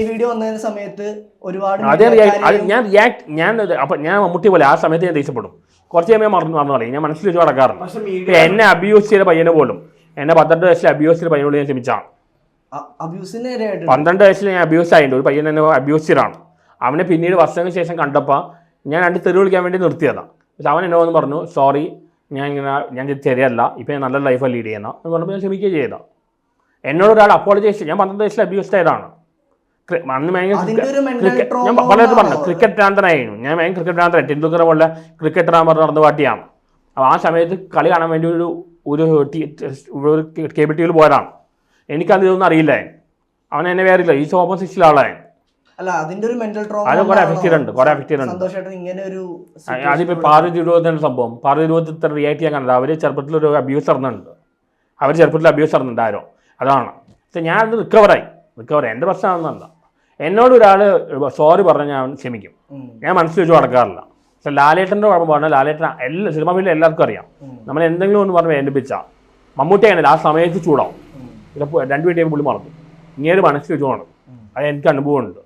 Video വന്ന സമയത്ത് ഒരുപാട് ഞാൻ മമ്മൂട്ടി പോലെ ആ സമയത്ത് ഞാൻ ദേഷ്യപ്പെടും. കുറച്ച് കഴിയുമ്പോൾ മറന്നു പറയും. ഞാൻ മനസ്സിൽ വെച്ച് നടക്കാറുണ്ട്. എന്നെ അബ്യൂസ് ചെയ്ത പയ്യനെ പോലും, എന്നെ 12 വയസ്സിൽ അബ്യൂസ് ചെയ്ത പയ്യനോട് ഞാൻ ക്ഷമിച്ചാണ്. 12 വയസ്സിൽ ഞാൻ അബ്യൂസ് ആയിട്ടുണ്ട്. ഒരു പയ്യൻ എന്നെ അബ്യൂസ് ചെയ്താണ്. അവനെ പിന്നീട് വർഷങ്ങൾക്ക് ശേഷം കണ്ടപ്പോൾ ഞാൻ 2 തെറി വിളിക്കാൻ വേണ്ടി നിർത്തിയതാണ്. പക്ഷെ അവൻ എന്നോട് പറഞ്ഞു, സോറി, ഞാൻ ശരിയല്ല, ഇപ്പം ഞാൻ നല്ല ലൈഫ് ലീഡ് ചെയ്യുന്ന എന്ന് പറഞ്ഞപ്പോൾ ഞാൻ ക്ഷമിക്കുകയും ചെയ്ത. എന്നോട് ഒരാൾ അപ്പോളജൈസ്, ഞാൻ 12 വയസ്സിൽ അബ്യൂസ്ഡ് ആയതാണ്. അന്ന് ഞാൻ വളരെ പറഞ്ഞു ക്രിക്കറ്റ് ഭ്രാന്തനായിരുന്നു. ഞാൻ ഭയങ്കര ക്രിക്കറ്റ് ഭ്രാന്തനായി. ടെണ്ടുൽക്കറെ പോലെ ക്രിക്കറ്റർ നടന്ന പാർട്ടിയാണ്. അപ്പോൾ ആ സമയത്ത് കളി കാണാൻ വേണ്ടി ഒരു കേബിൾ ടിവിയിൽ പോയതാണ്. എനിക്കത് ഇതൊന്നും അറിയില്ല. അവൻ എന്നെ വേറില്ല. ഈ ഓപ്പോസിറ്റ് ആളാണ്. അത് കുറെ അഫക്റ്റ് ചെയ്തിട്ടുണ്ട്. അതിപ്പോൾ പാർവതി രൂപത്തിൻ്റെ സംഭവം, പാർവതി രൂപത്തിൽ ഇത്ര റിയാക്ട് ചെയ്യാൻ കണ്ടത്. അവർ ചെറുപ്പത്തിൽ ഒരു അബ്യൂസ് നടന്നുണ്ട് ആരോ. അതാണ്. പക്ഷെ ഞാനത് റിക്കവറായി. എൻ്റെ പ്രശ്നമാണെന്നല്ല. എന്നോട് ഒരാൾ സോറി പറഞ്ഞാൽ ഞാൻ ക്ഷമിക്കും. ഞാൻ മനസ്സിൽ വെച്ച് നടക്കാറില്ല. പക്ഷെ ലാലേട്ടൻ്റെ കുഴപ്പം പറഞ്ഞാൽ ലാലേട്ടൻ എല്ലാ സിനിമ ഫീൽഡിൽ എല്ലാവർക്കും അറിയാം. നമ്മൾ എന്തെങ്കിലും ഒന്ന് പറഞ്ഞ് വേദനിപ്പിച്ചാൽ മമ്മൂട്ടി അങ്ങനെ ആ സമയത്ത് ചൂടാവും. ചിലപ്പോൾ 2 മിനിറ്റ് പുള്ളി മറന്നു. ഇങ്ങനെ മനസ്സിൽ വെച്ച് പോകണം. അത് എനിക്ക് അനുഭവമുണ്ട്.